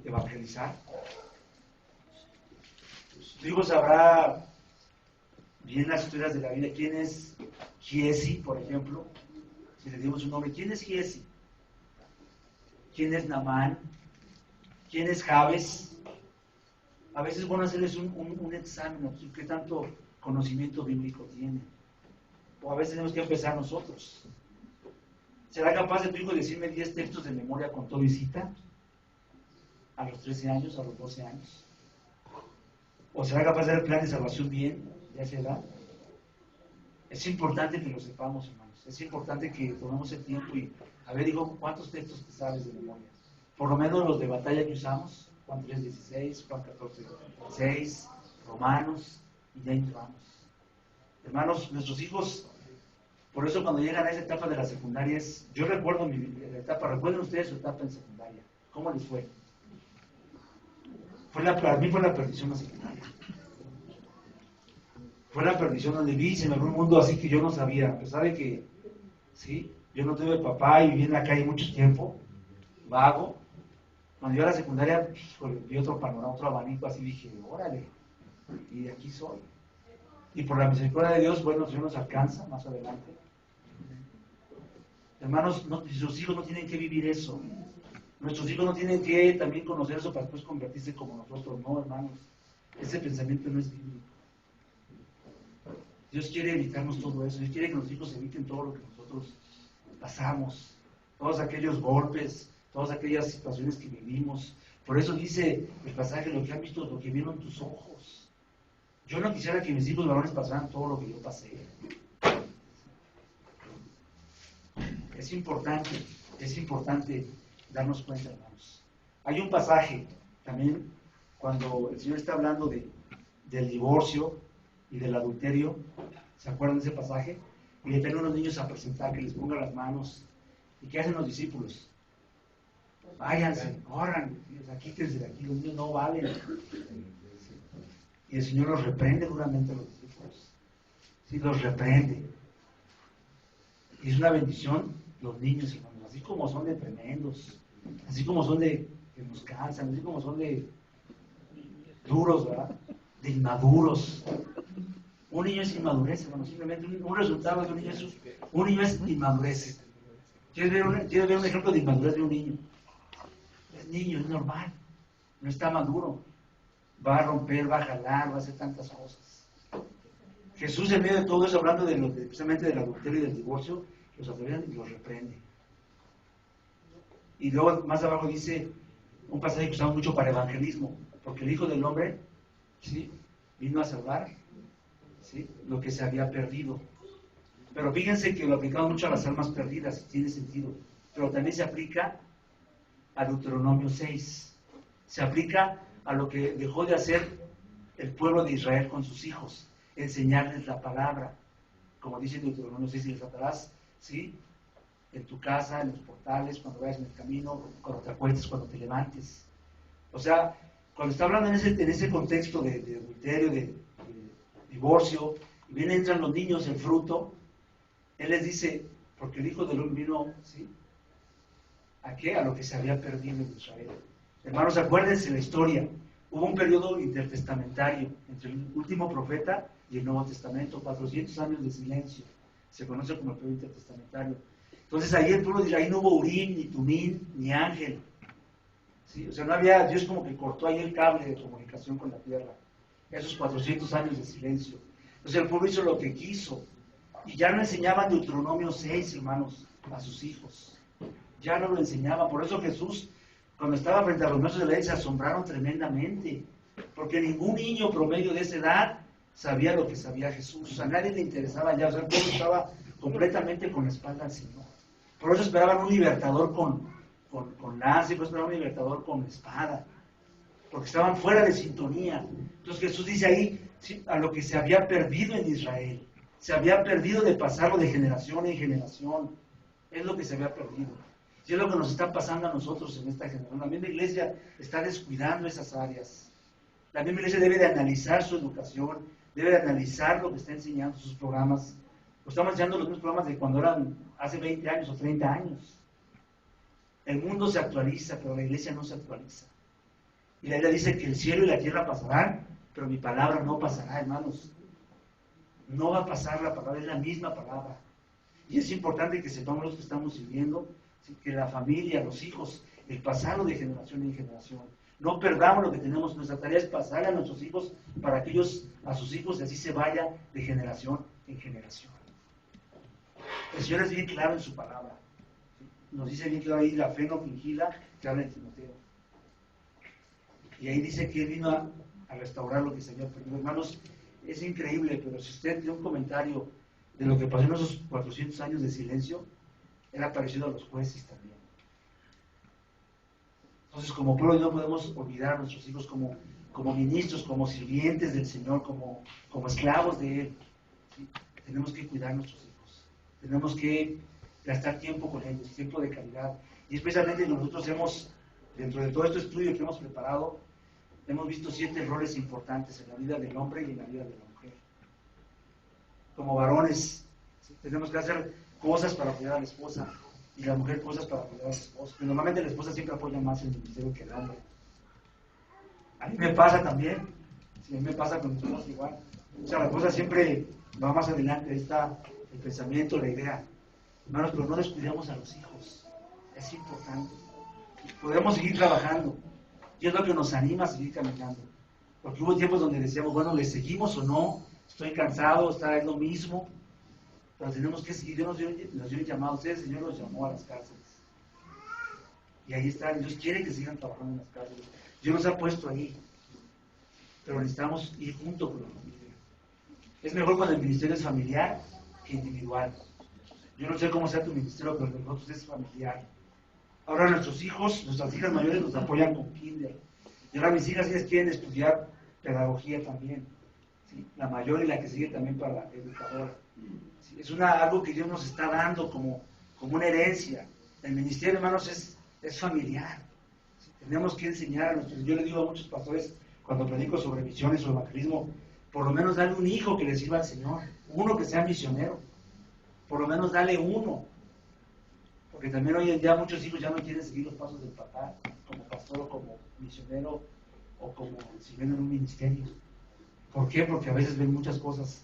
[SPEAKER 1] evangelizar? ¿Tu hijo sabrá bien las historias de la vida? ¿Quién es Giesi, por ejemplo? Si le dimos un nombre, ¿quién es Giesi? ¿Quién es Naamán? ¿Quién es Javes? A veces es bueno hacerles un examen, ¿no? ¿Qué tanto conocimiento bíblico tiene? O a veces tenemos que empezar nosotros. ¿Será capaz de tu hijo decirme 10 textos de memoria con todo y cita? ¿A los 13 años, a los 12 años? ¿O será capaz de dar el plan de salvación bien, de esa edad? Es importante que lo sepamos, hermanos. Es importante que tomemos el tiempo y, a ver, digo, ¿cuántos textos te sabes de memoria? Por lo menos los de batalla que usamos, Juan 3:16, Juan 14:6, Romanos, y ya entramos. Hermanos, nuestros hijos, por eso cuando llegan a esa etapa de la secundaria, yo recuerdo la etapa, recuerden ustedes su etapa en secundaria, ¿cómo les fue? Para mí fue la perdición la secundaria. Fue la perdición donde vi, se me abrió un mundo así que yo no sabía, a pesar de que, sí, yo no tuve papá y viví en la calle mucho tiempo, vago. Cuando yo a la secundaria, vi otro panorama, otro abanico, así dije, órale, y de aquí soy. Y por la misericordia de Dios, bueno, el Señor nos alcanza más adelante. Hermanos, sus hijos no tienen que vivir eso. Nuestros hijos no tienen que también conocer eso para después convertirse como nosotros. No, hermanos, ese pensamiento no es bíblico. Dios quiere evitarnos todo eso. Dios quiere que los hijos eviten todo lo que nosotros pasamos, todos aquellos golpes, todas aquellas situaciones que vivimos. Por eso dice el pasaje, lo que han visto, lo que vieron tus ojos. Yo no quisiera que mis hijos varones pasaran todo lo que yo pasé. Es importante darnos cuenta, hermanos. Hay un pasaje también cuando el Señor está hablando del divorcio y del adulterio. ¿Se acuerdan de ese pasaje? Y le traen a unos niños a presentar, que les pongan las manos. ¿Y qué hacen los discípulos? Váyanse, corran, quítense de aquí, los niños no valen. Y el Señor los reprende duramente a los discípulos. Sí, los reprende. Y es una bendición los niños, hermanos, así como son de tremendos, así como son de que nos cansan, así como son de duros, ¿verdad? De inmaduros. Un niño es inmadurez, hermano, simplemente un resultado de un niño es inmadurez. ¿Quieres ver un ejemplo de inmadurez de un niño? Es niño, es normal, no está maduro, va a romper, va a jalar, va a hacer tantas cosas. Jesús, en medio de todo eso, hablando precisamente del adulterio y del divorcio, los atreve y los reprende. Y luego más abajo dice un pasaje que usamos mucho para evangelismo, porque el Hijo del Hombre, ¿sí?, vino a salvar, ¿sí?, lo que se había perdido. Pero fíjense que lo aplicamos mucho a las almas perdidas, y tiene sentido. Pero también se aplica a Deuteronomio 6. Se aplica a lo que dejó de hacer el pueblo de Israel con sus hijos, enseñarles la palabra. Como dice Deuteronomio 6, y les atarás, ¿sí?, en tu casa, en los portales, cuando vayas en el camino, cuando te acuestes, cuando te levantes. O sea, cuando está hablando en ese contexto de adulterio, de divorcio, y entran los niños, el fruto, Él les dice, porque el Hijo del Hombre vino, ¿sí?, ¿a qué? A lo que se había perdido en Israel. Hermanos, acuérdense la historia. Hubo un periodo intertestamentario entre el último profeta y el Nuevo Testamento, 400 años de silencio. Se conoce como el periodo intertestamentario. Entonces ahí el pueblo de Israel no hubo Urim, ni Tumim, ni ángel. ¿Sí? O sea, no había, Dios como que cortó ahí el cable de comunicación con la tierra. Esos 400 años de silencio. Entonces el pueblo hizo lo que quiso. Y ya no enseñaban Deuteronomio 6, hermanos, a sus hijos. Ya no lo enseñaban. Por eso Jesús, cuando estaba frente a los maestros de la ley, se asombraron tremendamente. Porque ningún niño promedio de esa edad sabía lo que sabía Jesús. A nadie le interesaba ya. O sea, el pueblo estaba completamente con la espalda al Señor. Por eso esperaban un libertador con lanza, y por eso esperaban un libertador con espada. Porque estaban fuera de sintonía. Entonces Jesús dice ahí, ¿sí?, a lo que se había perdido en Israel. Se había perdido de pasarlo de generación en generación. Es lo que se había perdido. Y es lo que nos está pasando a nosotros en esta generación. La misma iglesia está descuidando esas áreas. La misma iglesia debe de analizar su educación, debe de analizar lo que está enseñando, sus programas. Lo estamos enseñando los mismos programas de cuando eran hace 20 años o 30 años. El mundo se actualiza, pero la iglesia no se actualiza. Y la Biblia dice que el cielo y la tierra pasarán, pero mi palabra no pasará, hermanos. No va a pasar la palabra, es la misma palabra. Y es importante que sepamos los que estamos sirviendo, ¿sí?, que la familia, los hijos, el pasarlo de generación en generación. No perdamos lo que tenemos. Nuestra tarea es pasarle a nuestros hijos para que ellos, a sus hijos, y así se vaya de generación en generación. El Señor es bien claro en su palabra. Nos dice bien claro ahí la fe no fingida que habla en Timoteo. Y ahí dice que Él vino a restaurar lo que se había perdido. Hermanos, es increíble, pero si usted tiene un comentario de lo que pasó en esos 400 años de silencio, era parecido a los jueces también. Entonces, como pueblo no podemos olvidar a nuestros hijos como ministros, como sirvientes del Señor, como esclavos de Él. ¿Sí? Tenemos que cuidar a nuestros hijos. Tenemos que gastar tiempo con ellos, tiempo de calidad. Y especialmente nosotros hemos, dentro de todo este estudio que hemos preparado, hemos visto 7 roles importantes en la vida del hombre y en la vida de la mujer. Como varones, ¿sí? Tenemos que hacer cosas para apoyar a la esposa y la mujer cosas para apoyar a su esposo. Pero normalmente la esposa siempre apoya más en el ministerio que el hombre. A mí me pasa también, sí, a mí me pasa con mi esposa igual. O sea, la esposa siempre va más adelante, ahí está el pensamiento, la idea. Hermanos, pero no descuidemos a los hijos, es importante. Podemos seguir trabajando, y es lo que nos anima a seguir caminando. Porque hubo tiempos donde decíamos, bueno, ¿le seguimos o no? Estoy cansado, está en lo mismo. Pero tenemos que seguir. Dios nos dio el llamado a ustedes, el Señor los llamó a las cárceles. Y ahí están, Dios quiere que sigan trabajando en las cárceles. Dios los ha puesto ahí. Pero necesitamos ir junto con la familia. Es mejor cuando el ministerio es familiar que individual. Yo no sé cómo sea tu ministerio, pero nosotros es familiar. Ahora nuestros hijos, nuestras hijas mayores nos apoyan con kinder. Y ahora mis hijas, ellas quieren estudiar pedagogía también. ¿Sí? La mayor y la que sigue también para educadora. ¿Sí? Es algo que Dios nos está dando como una herencia. El ministerio, hermanos, es familiar. ¿Sí? Tenemos que enseñar a nuestros. Yo le digo a muchos pastores, cuando predico sobre misiones o evangelismo, por lo menos dale un hijo que le sirva al Señor. Uno que sea misionero. Por lo menos dale uno. Porque también hoy en día muchos hijos ya no quieren seguir los pasos del papá, como pastor o como misionero o como sirviendo en un ministerio. ¿Por qué? Porque a veces ven muchas cosas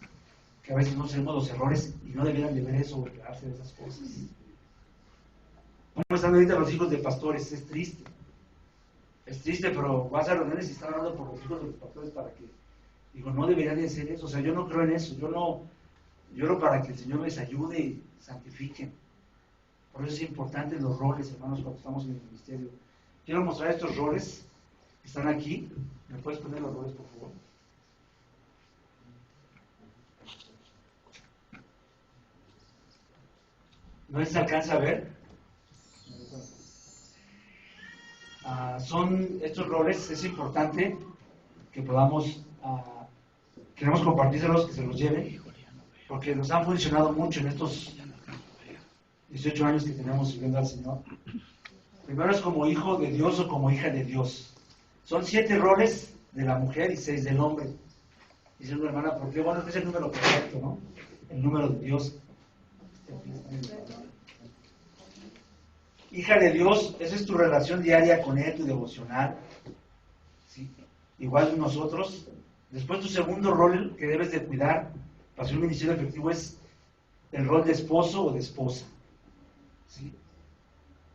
[SPEAKER 1] que a veces no sabemos los errores y no debieran de ver eso o enterarse de esas cosas. ¿Cómo están ahorita los hijos de pastores? Es triste. Es triste, pero vas a reuniones y están hablando por los hijos de los pastores para que, digo, no deberían de hacer eso. O sea, yo no creo en eso. Yo oro para que el Señor les ayude y santifiquen. Por eso es importante los roles, hermanos, cuando estamos en el ministerio. Quiero mostrar estos roles que están aquí. ¿Me puedes poner los roles, por favor? No sé si se alcanza a ver. Son estos roles, es importante que podamos, queremos compartírselos, que se los lleven, porque nos han funcionado mucho en estos 18 años que tenemos sirviendo al Señor. Primero es como hijo de Dios o como hija de Dios. Son 7 roles de la mujer y 6 del hombre. Dice una hermana, ¿por qué? Bueno, este es el número correcto, ¿no? El número de Dios. Hija de Dios, esa es tu relación diaria con Él, tu devocional. ¿Sí? Igual nosotros. Después tu segundo rol que debes de cuidar para ser un ministerio efectivo es el rol de esposo o de esposa. ¿Sí?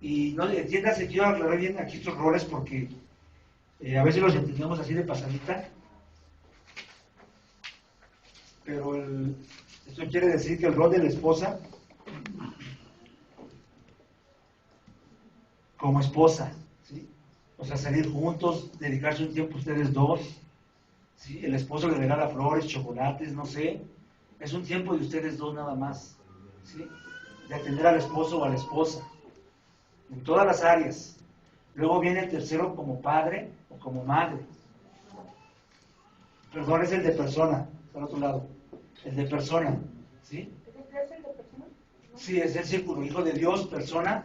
[SPEAKER 1] Y no entiéndase, quiero aclarar bien aquí estos roles porque a veces los entendemos así de pasadita, pero esto quiere decir que el rol de la esposa como esposa, ¿sí? O sea, salir juntos, dedicarse un tiempo ustedes dos, ¿sí? El esposo le regala flores, chocolates, no sé, es un tiempo de ustedes dos nada más, ¿sí? De atender al esposo o a la esposa, en todas las áreas. Luego viene el tercero como padre o como madre. Perdón, es el de persona, por otro lado. El de persona, ¿sí?
[SPEAKER 3] ¿Es el de persona?
[SPEAKER 1] Sí, es el círculo, hijo de Dios, persona,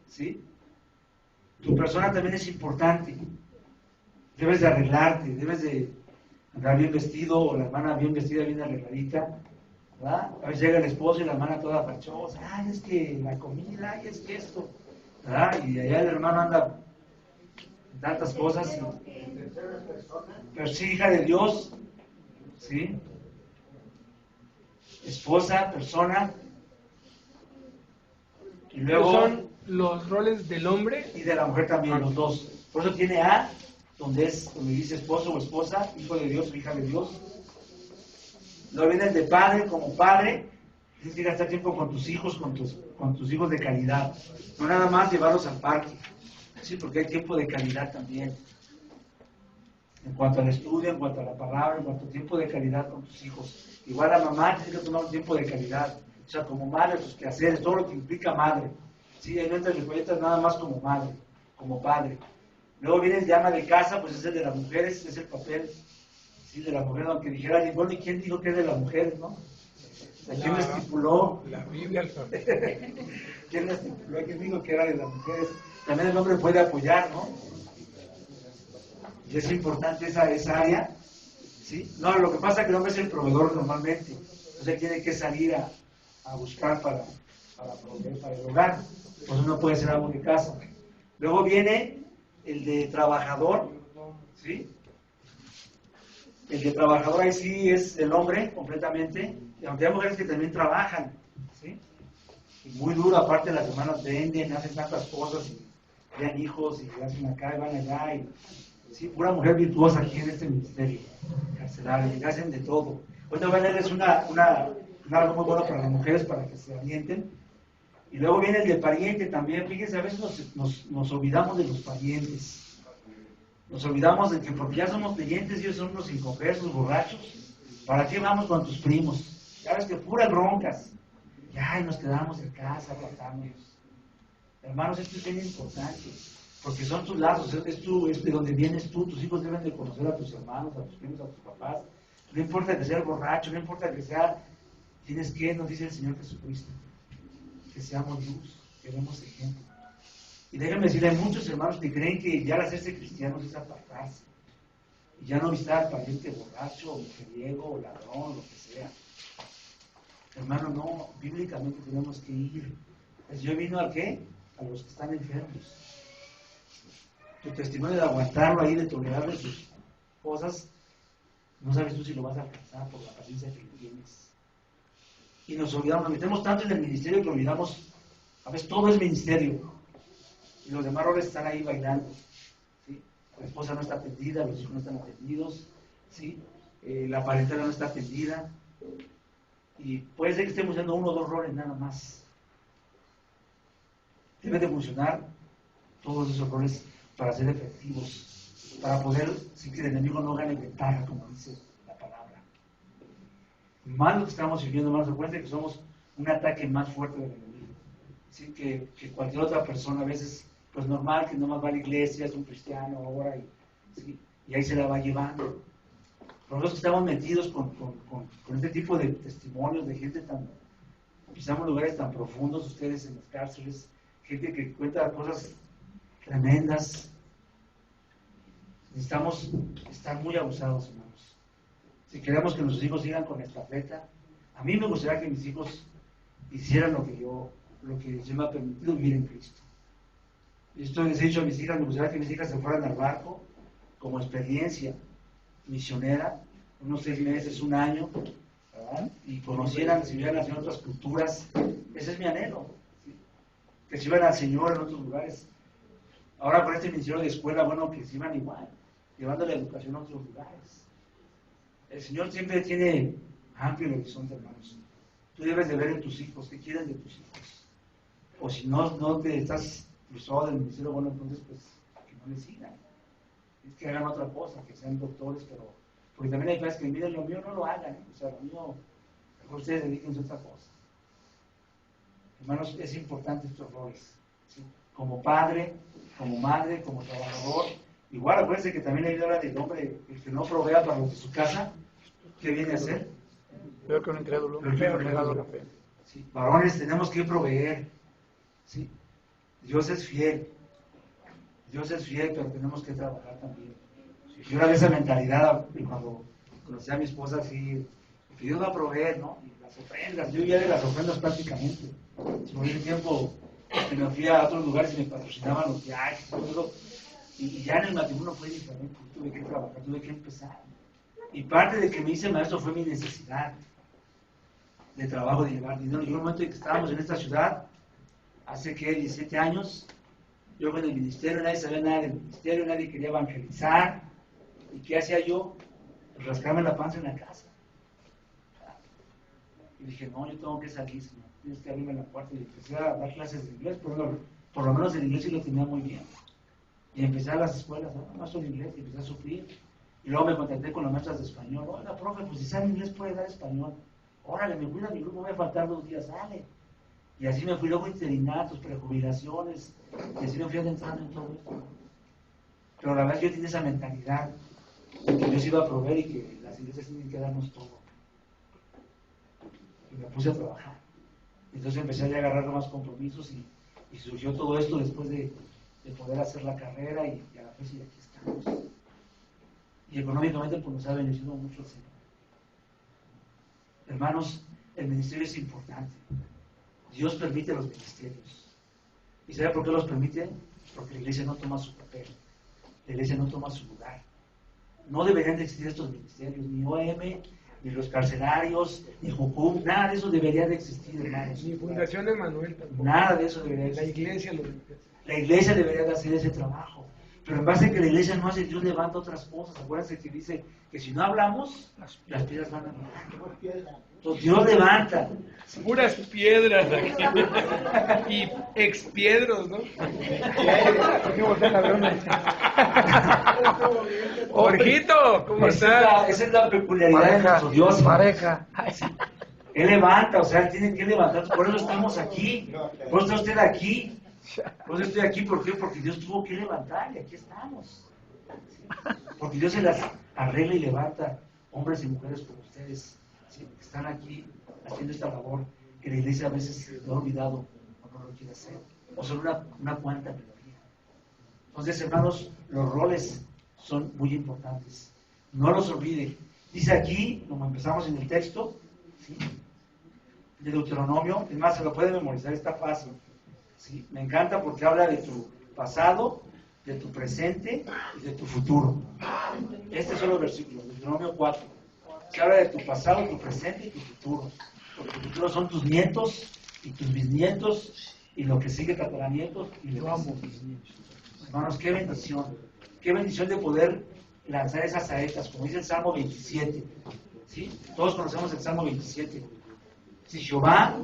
[SPEAKER 1] ¿sí? Tu persona también es importante. Debes de arreglarte, debes de andar bien vestido, o la hermana bien vestida, bien arregladita, ¿verdad? A veces llega el esposo y la hermana toda fachosa, ay, es que la comida, ay, es que esto, ¿verdad? Y allá el hermano anda en tantas cosas. Pero sí, hija de Dios, ¿sí? Esposa, persona, y luego
[SPEAKER 5] Son los roles del hombre.
[SPEAKER 1] y de la mujer también, los dos. Por eso tiene A, donde dice esposo o esposa, hijo de Dios o hija de Dios. Luego viene el de padre, como padre, tienes que gastar tiempo con tus hijos, con tus hijos de calidad. No nada más llevarlos al parque, sí, porque hay tiempo de calidad también. En cuanto al estudio, en cuanto a la palabra, en cuanto a tiempo de calidad con tus hijos. Igual la mamá tiene que tomar un tiempo de calidad. O sea, como madre, sus quehaceres, todo lo que implica madre. Sí, ahí no entran mis proyectos nada más como madre, como padre. Luego viene el de ama de casa, pues es el de las mujeres, es el papel, sí, de la mujer, aunque dijera, bueno, ¿y quién dijo que es de las mujeres, no? ¿Quién lo estipuló?
[SPEAKER 2] La Biblia.
[SPEAKER 1] ¿Quién lo estipuló? ¿Quién dijo que era de las mujeres? También el hombre puede apoyar, ¿no? Y es importante esa área, ¿sí? No, lo que pasa es que el hombre es el proveedor normalmente, entonces tiene que salir a buscar para proveer para el hogar, entonces no puede ser amo de casa. Luego viene el de trabajador, ¿sí? El de trabajador ahí sí es el hombre completamente, y aunque hay mujeres que también trabajan, ¿sí? Y muy duro, aparte las hermanas venden, hacen tantas cosas, y crean hijos, y hacen acá, y van allá, y sí, pura mujer virtuosa aquí en este ministerio carcelario, y hacen de todo. Hoy voy a darles algo muy bueno para las mujeres, para que se alienten. Y luego viene el de pariente también. Fíjense, a veces nos olvidamos de los parientes. Nos olvidamos de que porque ya somos creyentes, ellos son unos inconversos, borrachos. ¿Para qué vamos con tus primos? Ya ves que puras broncas. Ya, y nos quedamos en casa tratándonos. Hermanos, esto es bien importante. Porque son tus lazos, es de donde vienes tú. Tus hijos deben de conocer a tus hermanos, a tus primos, a tus papás. No importa que sea borracho, no importa que sea... Tienes que, nos dice el Señor Jesucristo, que seamos luz, que demos ejemplo. Y déjenme decirle, hay muchos hermanos que creen que ya al hacerse cristianos es apartarse. Y ya no visitar al pariente borracho, o mujeriego, o ladrón, lo que sea. Hermano, no, bíblicamente tenemos que ir. El Señor vino ¿a qué? A los que están enfermos. Tu testimonio de aguantarlo ahí, de tolerarle sus cosas, no sabes tú si lo vas a alcanzar por la paciencia que tienes. Y nos olvidamos, nos metemos tanto en el ministerio que olvidamos, a veces todo es ministerio. Y los demás roles están ahí bailando. ¿Sí? La esposa no está atendida, los hijos no están atendidos, ¿sí? La parentela no está atendida. Y puede ser que estemos haciendo 1 o 2 roles nada más. Debe de funcionar todos esos roles para ser efectivos, para poder, sin que el enemigo no gane ventaja, como dice la palabra. Más lo que estamos viviendo, más se cuenta que somos un ataque más fuerte del enemigo. ¿Sí? Que cualquier otra persona, a veces, pues normal, que nomás va a la iglesia, es un cristiano ahora, ¿sí? Y ahí se la va llevando. Pero nosotros que estamos metidos con este tipo de testimonios de gente tan, pisamos lugares tan profundos, ustedes en las cárceles, gente que cuenta cosas tremendas. Necesitamos estar muy abusados, hermanos. Si queremos que nuestros hijos sigan con esta estafeta, a mí me gustaría que mis hijos hicieran lo que Dios me ha permitido vivir en Cristo. Y esto les he dicho a mis hijas, me gustaría que mis hijas se fueran al barco como experiencia misionera, unos 6 meses, 1 año, ¿verdad? Y conocieran, si vieran en otras culturas. Ese es mi anhelo, ¿sí? Que se iban al Señor en otros lugares. Ahora con este ministerio de escuela, bueno, que se iban igual, llevando la educación a otros lugares. El Señor siempre tiene amplio el horizonte, hermanos. Tú debes de ver en tus hijos, ¿qué quieren de tus hijos? O si no te estás cruzado del ministerio, bueno, entonces pues que no les sigan. Es que hagan otra cosa, que sean doctores, pero... Porque también hay cosas que miren, lo mío no lo hagan, o sea, lo mío, mejor ustedes dedíquense a otra cosa. Hermanos, es importante estos roles, ¿sí? Como padre, como madre, como trabajador. Igual, acuérdense que también hay hora del hombre, el que no provea para los de su casa, ¿qué viene a hacer?
[SPEAKER 2] Peor que un incrédulo,
[SPEAKER 1] Peor
[SPEAKER 2] negado la fe.
[SPEAKER 1] Sí, varones, tenemos que proveer, ¿sí? Dios es fiel, pero tenemos que trabajar también. Yo era de esa mentalidad, y cuando conocí a mi esposa, así, que Dios va a proveer, ¿no? Y las ofrendas, yo ya de las ofrendas prácticamente. Si por ese tiempo me fui a otros lugares y me patrocinaban los viajes, todo eso, y ya en el matrimonio fue diferente, tuve que trabajar, tuve que empezar. Y parte de que me hice maestro fue mi necesidad de trabajo, de llevar dinero. Yo en el momento en que estábamos en esta ciudad, hace que 17 años, Yo con el ministerio, nadie sabía nada del ministerio, nadie quería evangelizar. ¿Y qué hacía yo? Pues rascarme la panza en la casa. Y dije, no, yo tengo que salir, Señor. Tienes que abrirme la puerta. Y empecé a dar clases de inglés, pero por lo menos el inglés sí lo tenía muy bien. Y empecé a las escuelas, no, maestro de inglés, y empecé a sufrir. Y luego me contacté con las maestras de español. Oiga, profe, pues si sabe inglés puede dar español. Órale, me cuida mi grupo, voy a faltar 2 días, sale. Y así me fui luego interinatos, prejubilaciones, y así me fui adentrando en todo esto. Pero la verdad yo tenía esa mentalidad de que Dios iba a proveer y que las iglesias tienen que darnos todo. Y me puse a trabajar. Entonces empecé a agarrar más compromisos y surgió todo esto después de poder hacer la carrera y a la fecha y aquí estamos. Y económicamente pues nos ha bendecido mucho el Señor. Hermanos, el ministerio es importante. Dios permite los ministerios. ¿Y sabe por qué los permite? Porque la iglesia no toma su papel. La iglesia no toma su lugar. No deberían de existir estos ministerios, ni OM, ni los carcelarios, ni Jucum, nada de eso debería de existir, hermanos.
[SPEAKER 3] Ni Fundación Emanuel tampoco.
[SPEAKER 1] Nada de eso debería de
[SPEAKER 3] La
[SPEAKER 1] existir.
[SPEAKER 3] iglesia lo
[SPEAKER 1] La iglesia debería de hacer ese trabajo. Pero en base a que la iglesia no hace, Dios levanta otras cosas. Acuérdense que dice que si no hablamos, las piedras van a hablar. Entonces Dios levanta.
[SPEAKER 3] puras piedras aquí. Y expiedros, ¿no? Jorgito, ¿cómo estás?
[SPEAKER 1] Esa es la peculiaridad de nuestro Dios.
[SPEAKER 2] Pareja.
[SPEAKER 1] Él levanta, o sea, Él tiene que levantar. Por eso estamos aquí. Por eso está usted aquí. Por eso estoy aquí. ¿Por qué? Porque Dios tuvo que levantar y aquí estamos. Porque Dios se las arregla y levanta hombres y mujeres como ustedes, ¿sí? Que están aquí haciendo esta labor que la iglesia a veces se lo ha olvidado o no lo quiere hacer. O solo una cuanta melodía. Entonces, hermanos, los roles son muy importantes. No los olvide. Dice aquí, como empezamos en el texto, ¿sí? De Deuteronomio, es más, se lo puede memorizar, está fácil. ¿Sí? Me encanta porque habla de tu pasado, de tu presente y de tu futuro. Este es solo el versículo, Deuteronomio 4. Que habla de tu pasado, tu presente y tu futuro. Porque tu futuro son tus nietos y tus bisnietos y lo que sigue tataranietos y lo amo. Hermanos, qué bendición. Qué bendición de poder lanzar esas saetas, como dice el Salmo 27. ¿Sí? Todos conocemos el Salmo 27. Si Jehová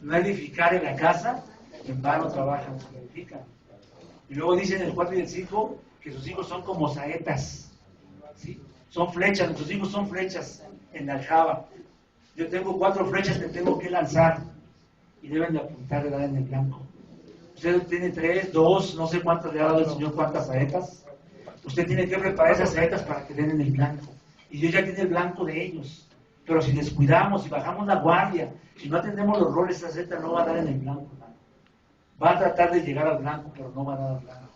[SPEAKER 1] no edificare la casa, en vano trabajan los que edifican. Y luego dice en el 4 y el 5 que sus hijos son como saetas. ¿Sí? Son flechas, nuestros hijos son flechas en la aljaba. Yo tengo 4 flechas que tengo que lanzar y deben de apuntar de dar en el blanco. Usted tiene 3, 2, no sé cuántas le ha dado el Señor, cuántas saetas. Usted tiene que preparar esas saetas para que den en el blanco. Y Dios ya tiene el blanco de ellos. Pero si descuidamos, si bajamos la guardia, si no atendemos los roles, esa saeta no va a dar en el blanco, hermano. Va a tratar de llegar al blanco, pero no va a dar al blanco.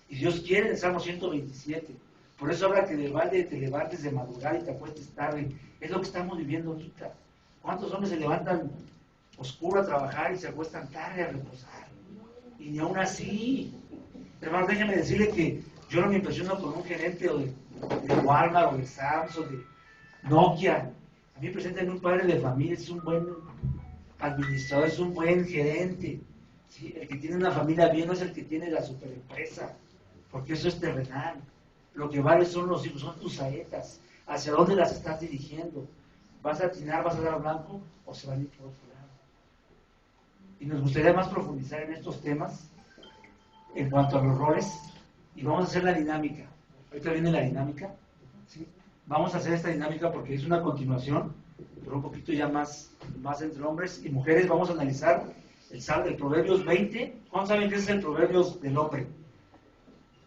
[SPEAKER 1] Y Dios quiere en el Salmo 127. Por eso habla que de balde te levantes de madrugar y te acuestes tarde. Es lo que estamos viviendo ahorita. ¿Cuántos hombres se levantan oscuro a trabajar y se acuestan tarde a reposar? Y ni aún así. Hermanos, déjenme decirle que yo no me impresiono con un gerente o de Walmart o de Samsung o de Nokia. A mí preséntenme un padre de familia, es un buen administrador, es un buen gerente. ¿Sí? El que tiene una familia bien no es el que tiene la superempresa, porque eso es terrenal. Lo que vale son los hijos, son tus saetas. ¿Hacia dónde las estás dirigiendo? ¿Vas a atinar, vas a dar al blanco o se van a ir por otro lado? Y nos gustaría más profundizar en estos temas en cuanto a los roles y vamos a hacer la dinámica. Ahorita viene la dinámica. ¿Sí? Vamos a hacer esta dinámica porque es una continuación, pero un poquito ya más entre hombres y mujeres. Vamos a analizar el Proverbios 20. ¿Cuántos saben que ese es el Proverbios del hombre?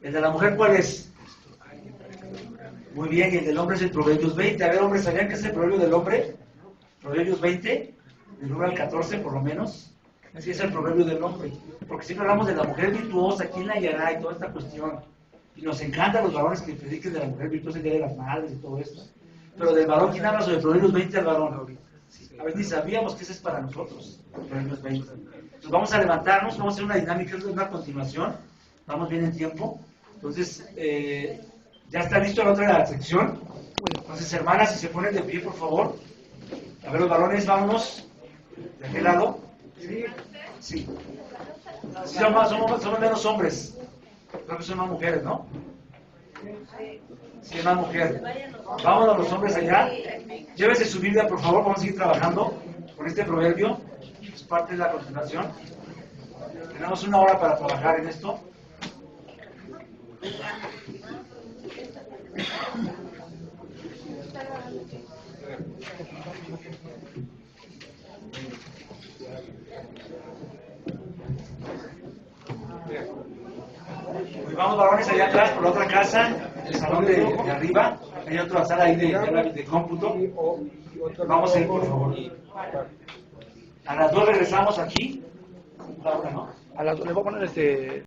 [SPEAKER 1] ¿El de la mujer cuál es? Muy bien, y el del hombre es el Proverbios 20. A ver, hombres, ¿sabían que es el Proverbio del hombre? Proverbios 20, del 1 al 14 por lo menos. Así es el Proverbio del hombre. Porque siempre hablamos de la mujer virtuosa, quién la hallará y toda esta cuestión. Y nos encantan los varones que prediquen de la mujer virtuosa, el día de las madres y todo esto. Pero del varón, ¿quién habla sobre Proverbios 20 al varón? A ver, ni sabíamos que ese es para nosotros, Proverbios 20. Entonces vamos a levantarnos, vamos a hacer una dinámica, es una continuación. Vamos bien en tiempo. Entonces, ya está listo la otra sección. Entonces, hermanas, si se ponen de pie, por favor. A ver, los varones, vámonos. ¿De aquel lado? Sí. Sí. Sí, somos menos hombres. Creo que son más mujeres, ¿no? Sí, más mujeres. Vámonos los hombres allá. Llévese su Biblia, por favor. Vamos a seguir trabajando con este proverbio. Es parte de la concentración. Tenemos 1 hora para trabajar en esto. Pues vamos, varones, allá atrás por la otra casa, el salón de arriba. Hay otra sala ahí de cómputo. Vamos a ir, por favor. A las 2 regresamos aquí. ¿No?
[SPEAKER 2] Le voy a poner